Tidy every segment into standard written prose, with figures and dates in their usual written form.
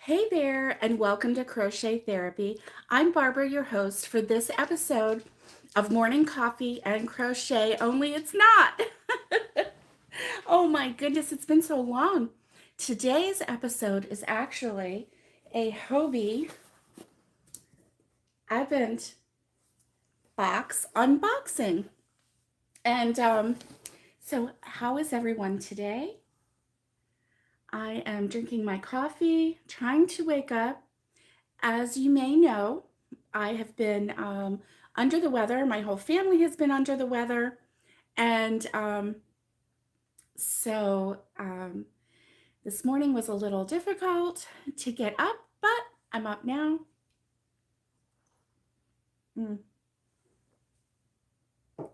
Hey there, and welcome to Crochet Therapy. I'm Barbara, your host for this episode of Morning Coffee and Crochet, only it's not. Oh my goodness, it's been so long. Today's episode is actually a Hobbii Advent box unboxing. And so, how is everyone today? I am drinking my coffee, trying to wake up. As you may know, I have been under the weather. My whole family has been under the weather. And so this morning was a little difficult to get up, but I'm up now.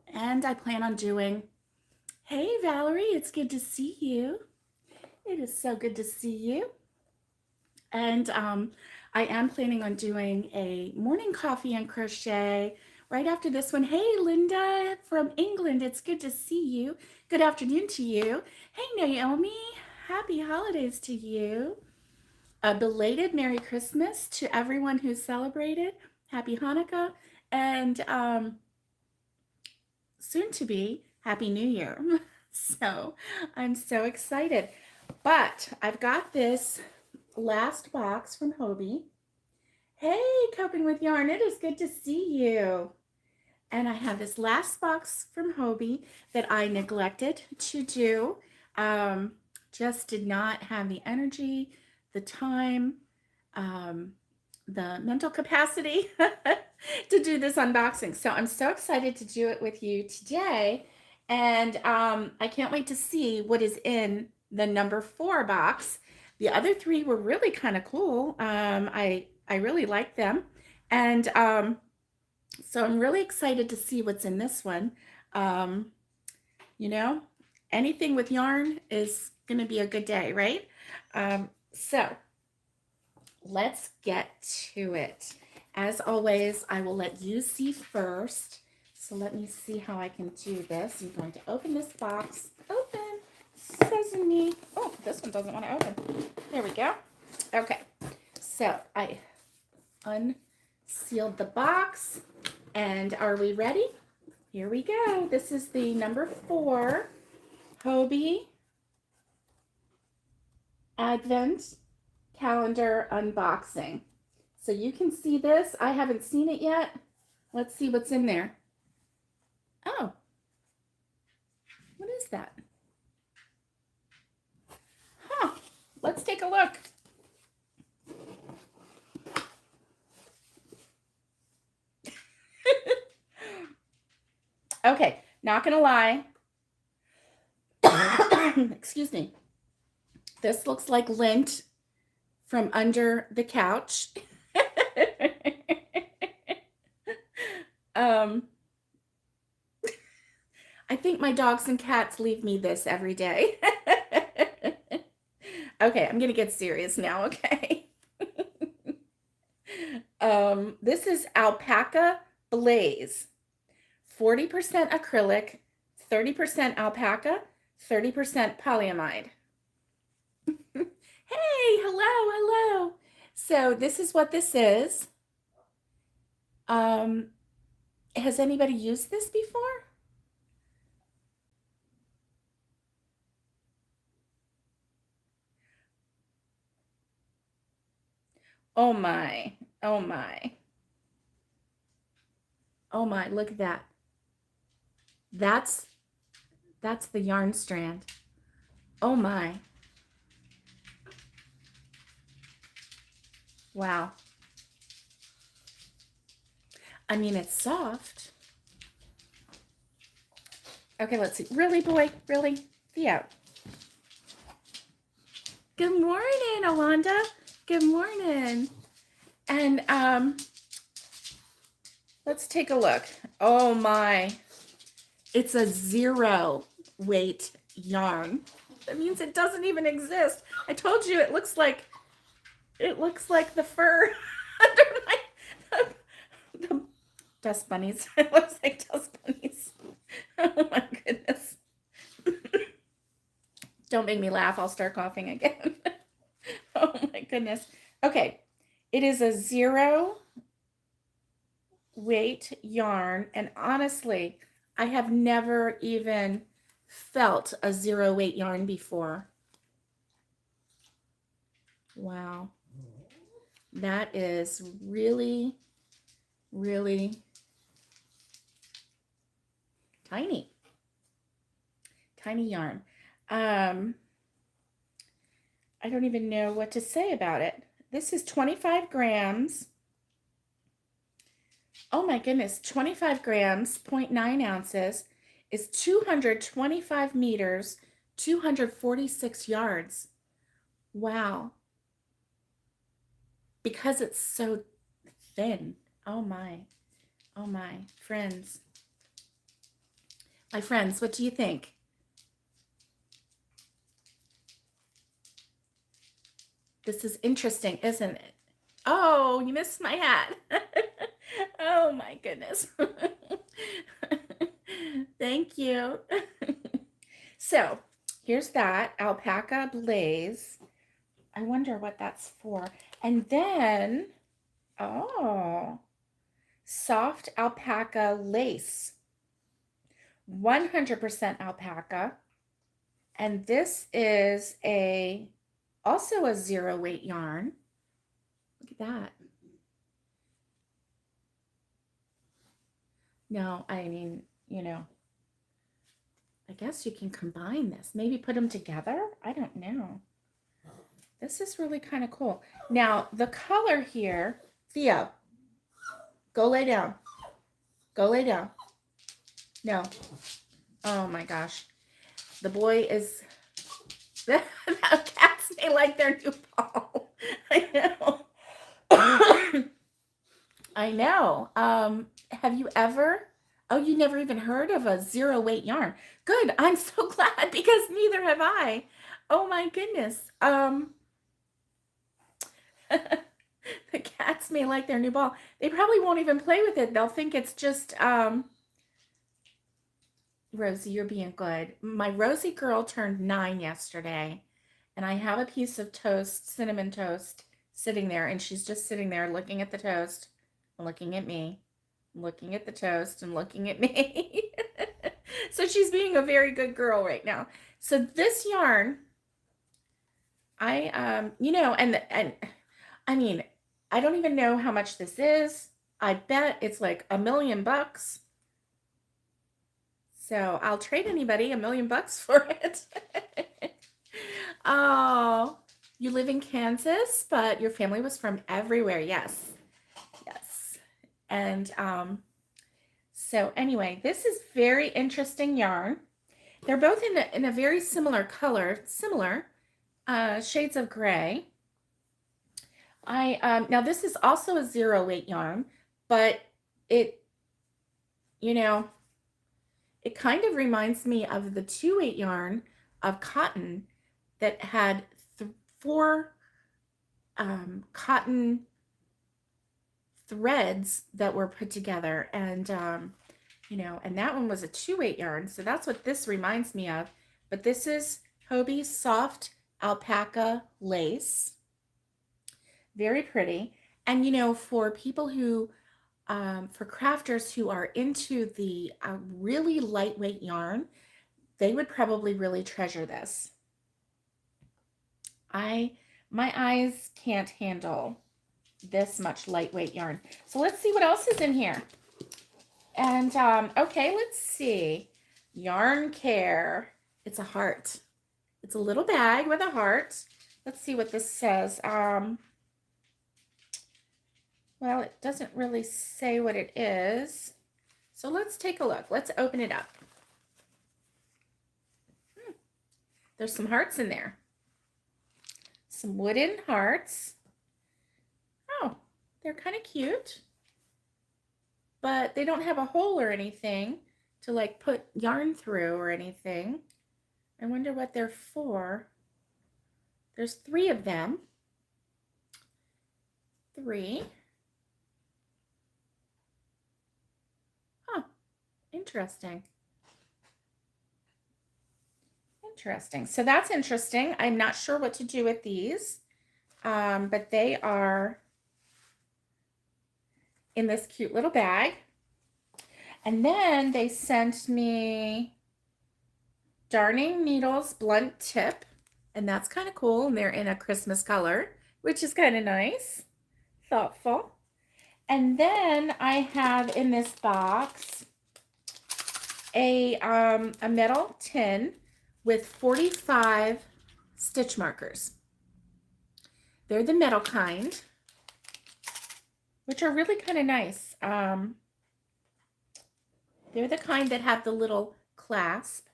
And I plan on doing, hey Valerie, it's good to see you. It is so good to see you. And I am planning on doing a morning coffee and crochet right after this one. Hey, Linda from England. It's good to see you. Good afternoon to you. Hey, Naomi. Happy holidays to you. A belated Merry Christmas to everyone who celebrated. Happy Hanukkah. And soon to be Happy New Year. So I'm so excited. But I've got this last box from Hobbii. Hey, Coping with Yarn, it is good to see you. And I have this last box from Hobbii that I neglected to do. Just did not have the energy, the time, the mental capacity to do this unboxing. So I'm so excited to do it with you today. And I can't wait to see what is in the number 4 box. The other 3 were really kind of cool. I really like them. And so I'm really excited to see what's in this one. You know, anything with yarn is going to be a good day, right? So let's get to it. As always, I will let you see first. So let me see how I can do this. I'm going to open this box. Open. Sesame. Oh, this one doesn't want to open. There we go. Okay. So I unsealed the box. And are we ready? Here we go. This is the number 4 Hobbii Advent Calendar unboxing. So you can see this. I haven't seen it yet. Let's see what's in there. Oh, what is that? Huh, let's take a look. Okay, not gonna lie. Excuse me. This looks like lint from under the couch. I think my dogs and cats leave me this every day. Okay, I'm gonna get serious now, okay? This is Alpaca Blaze. 40% acrylic, 30% alpaca, 30% polyamide. Hey, hello. So this is what this is. Has anybody used this before? Oh my, oh my. Oh my, look at that. That's the yarn strand. Oh my. Wow. I mean, it's soft. Okay, let's see. Really, boy? Really? Theo. Good morning, Alonda. Good morning. And let's take a look. Oh my. It's a 0 weight yarn. That means it doesn't even exist. I told you it looks like the fur under the dust bunnies. It looks like dust bunnies. Oh my goodness. Don't make me laugh. I'll start coughing again. Oh my goodness. Okay, it is a 0 weight yarn, and honestly, I have never even felt a 0 weight yarn before. Wow. That is really, really tiny. Tiny yarn. I don't even know what to say about it. This is 25 grams. Oh my goodness, 25 grams, 0.9 ounces is 225 meters, 246 yards. Wow. Because it's so thin. Oh my. Oh my. Friends. My friends, what do you think? This is interesting, isn't it? Oh, you missed my hat. Oh my goodness. Thank you. So here's that alpaca blaze. I wonder what that's for. And then, oh, soft alpaca lace. 100% alpaca. And this is also a 0 weight yarn. Look at that. No, I mean, I guess you can combine this. Maybe put them together? I don't know. This is really kind of cool. Now, the color here, Theo, go lay down. Go lay down. No. Oh my gosh. The boy is, cats may like their new ball. I know. I know. Have you ever, oh, you never even heard of a 0 weight yarn. Good. I'm so glad because neither have I. Oh my goodness. The cats may like their new ball. They probably won't even play with it. They'll think it's just, Rosie, you're being good. My Rosie girl turned 9 yesterday, and I have a piece of toast, cinnamon toast, sitting there, and she's just sitting there looking at the toast, looking at me, looking at the toast, and looking at me. So she's being a very good girl right now. So this yarn, and I mean, I don't even know how much this is. I bet it's like $1 million. So I'll trade anybody $1 million for it. Oh, you live in Kansas, but your family was from everywhere. Yes. Yes. And so anyway, this is very interesting yarn. They're both in a very similar color, similar shades of gray. Now this is also a 0 weight yarn, but it it kind of reminds me of the 2 weight yarn of cotton that had 4 cotton threads that were put together, and and that one was a 2 weight yarn, so that's what this reminds me of. But this is Hobbii soft alpaca lace. Very pretty. And for people who for crafters who are into the really lightweight yarn, they would probably really treasure this. My eyes can't handle this much lightweight yarn. So let's see what else is in here. And okay, let's see. Yarn Care. It's a heart. It's a little bag with a heart. Let's see what this says. Well, it doesn't really say what it is. So let's take a look. Let's open it up. There's some hearts in there. Some wooden hearts. Oh, they're kind of cute. But they don't have a hole or anything to like put yarn through or anything. I wonder what they're for. There's 3 of them. 3. Huh, interesting. Interesting. So that's interesting. I'm not sure what to do with these. but they are in this cute little bag. And then they sent me darning needles blunt tip, and that's kind of cool. And they're in a Christmas color, which is kind of nice, thoughtful. And then I have in this box a metal tin with 45 stitch markers. They're the metal kind, which are really kind of nice. They're the kind that have the little clasp.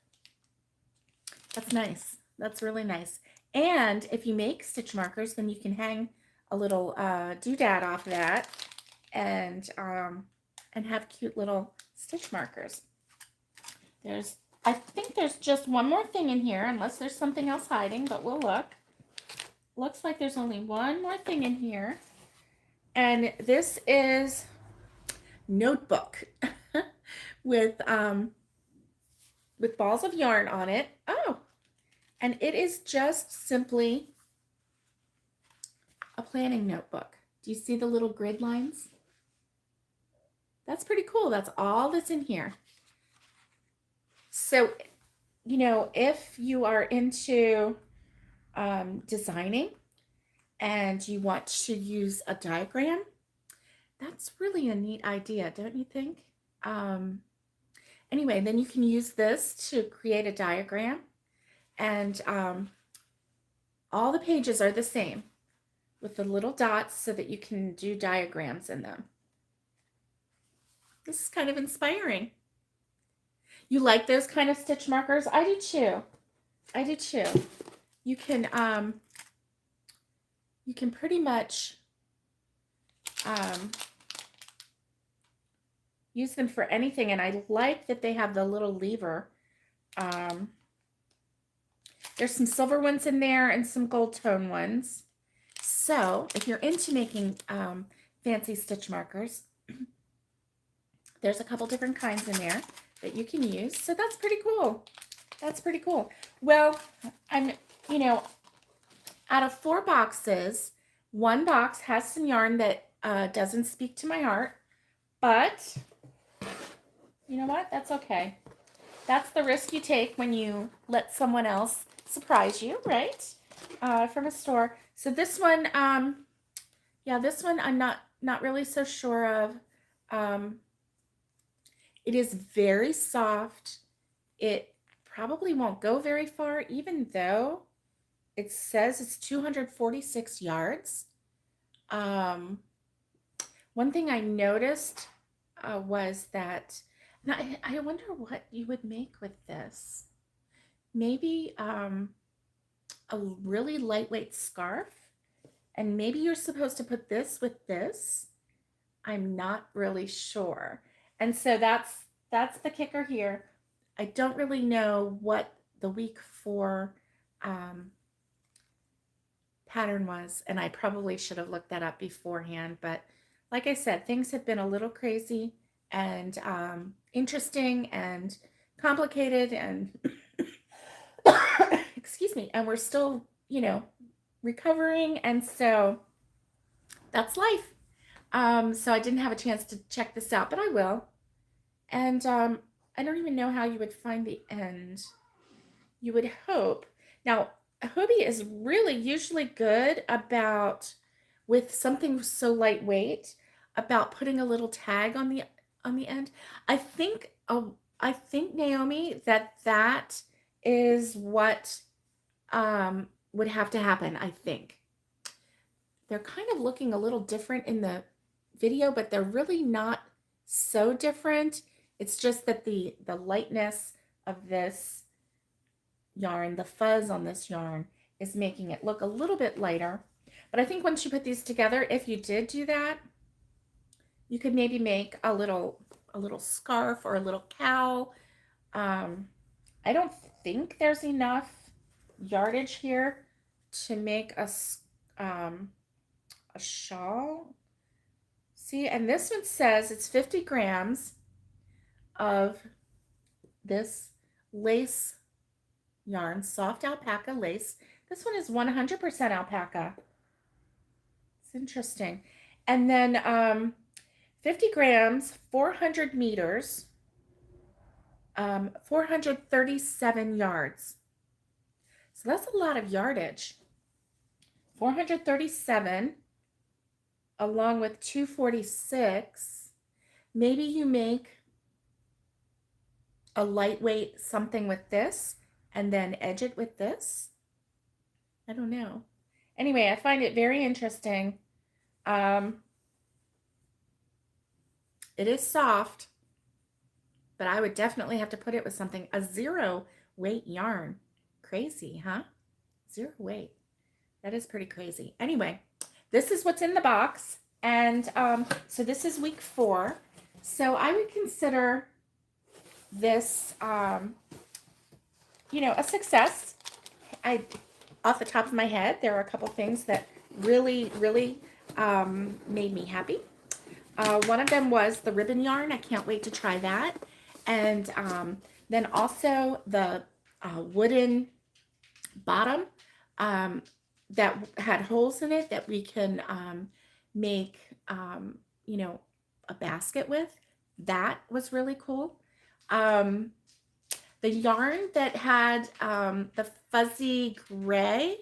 That's nice. That's really nice. And if you make stitch markers, then you can hang a little doodad off of that and have cute little stitch markers. I think there's just one more thing in here, unless there's something else hiding, but we'll look. Looks like there's only one more thing in here. And this is notebook with balls of yarn on it. Oh, and it is just simply a planning notebook. Do you see the little grid lines? That's pretty cool. That's all that's in here. So, you know, if you are into designing and you want to use a diagram, that's really a neat idea, don't you think? Anyway, then you can use this to create a diagram, and all the pages are the same with the little dots so that you can do diagrams in them. This is kind of inspiring. You like those kind of stitch markers? I do too. I do too. You can pretty much use them for anything, and I like that they have the little lever. There's some silver ones in there and some gold tone ones. So if you're into making fancy stitch markers, there's a couple different kinds in there that you can use. So that's pretty cool. That's pretty cool. Well, you know, out of 4 boxes, 1 box has some yarn that doesn't speak to my heart, but you know what? That's okay. That's the risk you take when you let someone else surprise you, right? From a store. So this one, yeah, this one I'm not really so sure of. It is very soft. It probably won't go very far, even though it says it's 246 yards. One thing I noticed was that, now I wonder what you would make with this. Maybe a really lightweight scarf, and maybe you're supposed to put this with this. I'm not really sure. And so that's the kicker here. I don't really know what the week 4 pattern was, and I probably should have looked that up beforehand, but like I said, things have been a little crazy and interesting and complicated and excuse me, and we're still, you know, recovering, and so that's life. So I didn't have a chance to check this out, but I will. And I don't even know how you would find the end. You would hope. Now, Hobbii is really usually good about, with something so lightweight, about putting a little tag on the end. I think Naomi, that is what would have to happen. I think they're kind of looking a little different in the video, but they're really not so different. It's just that the lightness of this yarn, the fuzz on this yarn, is making it look a little bit lighter. But I think once you put these together, if you did do that, you could maybe make a little scarf or a little cowl. I don't think there's enough yardage here to make a shawl. See, and this one says it's 50 grams of this lace yarn, soft alpaca lace. This one is 100% alpaca. It's interesting. And then 50 grams, 400 meters, 437 yards. So that's a lot of yardage. 437 along with 246. Maybe you make a lightweight something with this and then edge it with this. I don't know. Anyway, I find it very interesting. Um, it is soft, but I would definitely have to put it with something. A zero weight yarn. Crazy, huh? Zero weight. That is pretty crazy. Anyway, this is what's in the box. And so this is week 4. So I would consider this, a success. Off the top of my head, there are a couple things that really, really made me happy. One of them was the ribbon yarn. I can't wait to try that. And then also the wooden bottom that had holes in it that we can make, a basket with. That was really cool. The yarn that had the fuzzy gray,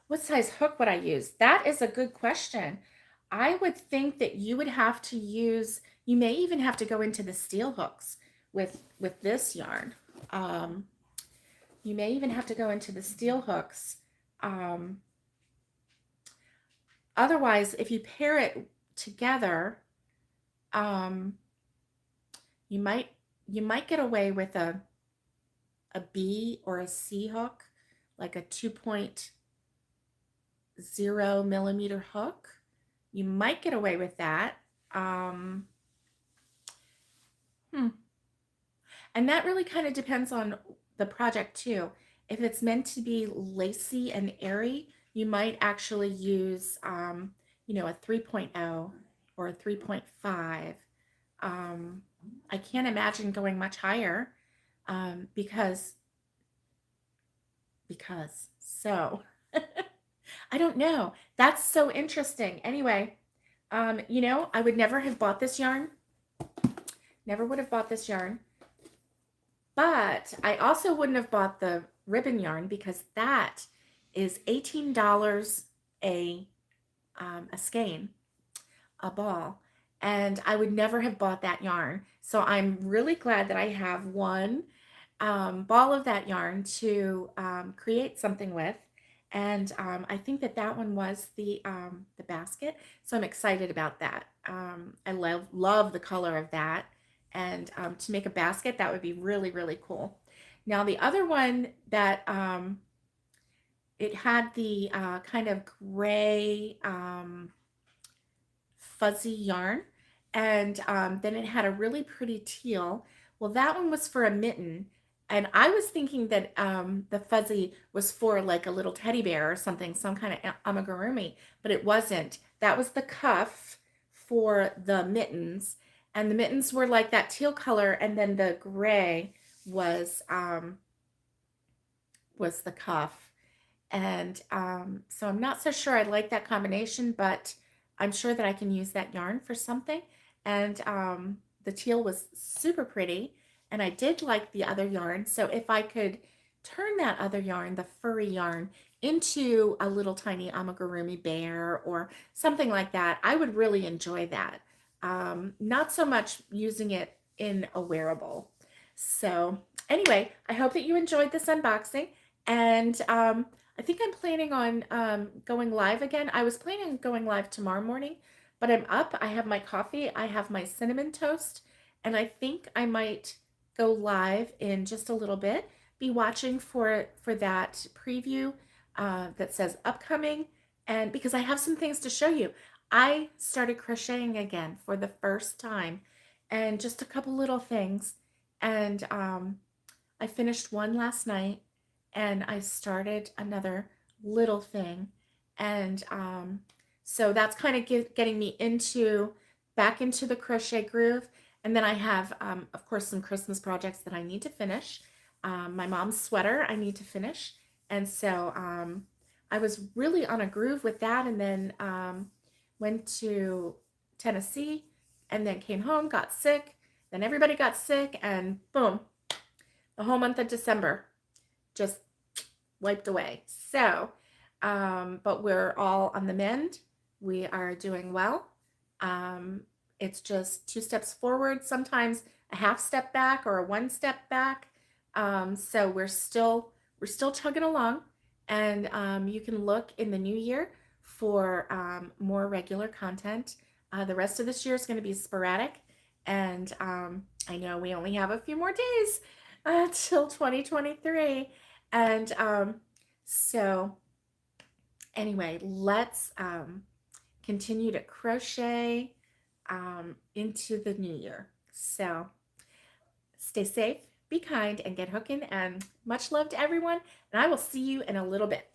what size hook would I use? That is a good question. I would think that you would have to use, you may even have to go into the steel hooks with this yarn. You may even have to go into the steel hooks. Otherwise, if you pair it together, you might get away with a B or a C hook, like a 2.0 millimeter hook. You might get away with that. And that really kind of depends on the project too. If it's meant to be lacy and airy, you might actually use, a 3.0 or a 3.5. I can't imagine going much higher because so I don't know. That's so interesting. Anyway, I would never have bought this yarn. Never would have bought this yarn. But I also wouldn't have bought the ribbon yarn because that is $18 a skein, a ball. And I would never have bought that yarn. So I'm really glad that I have one ball of that yarn to create something with. And I think that one was the basket. So I'm excited about that. I love the color of that. And to make a basket, that would be really, really cool. Now the other one that it had the kind of gray fuzzy yarn, and then it had a really pretty teal. Well, that one was for a mitten, and I was thinking that the fuzzy was for like a little teddy bear or something, some kind of amigurumi, but it wasn't. That was the cuff for the mittens, and the mittens were like that teal color, and then the gray was the cuff. And so I'm not so sure I like that combination, but I'm sure that I can use that yarn for something. And the teal was super pretty, and I did like the other yarn. So if I could turn that other yarn, the furry yarn, into a little tiny amigurumi bear or something like that, I would really enjoy that. Not so much using it in a wearable. So anyway, I hope that you enjoyed this unboxing, and I think I'm planning on going live again. I was planning on going live tomorrow morning, but I'm up. I have my coffee. I have my cinnamon toast, and I think I might go live in just a little bit. Be watching for that preview that says upcoming, and because I have some things to show you. I started crocheting again for the first time, and just a couple little things. And I finished one last night, and I started another little thing. And so that's kind of getting me back into the crochet groove. And then I have, of course, some Christmas projects that I need to finish. My mom's sweater I need to finish. And so I was really on a groove with that, and then went to Tennessee, and then came home, got sick. Then everybody got sick, and boom, the whole month of December just wiped away. So, but we're all on the mend. We are doing well. Um, it's just two steps forward, sometimes a half step back or a one step back. So we're still chugging along, and you can look in the new year for more regular content. The rest of this year is going to be sporadic, and I know we only have a few more days till 2023, and so anyway, let's continue to crochet into the new year. So stay safe, be kind, and get hooking. And much love to everyone. And I will see you in a little bit.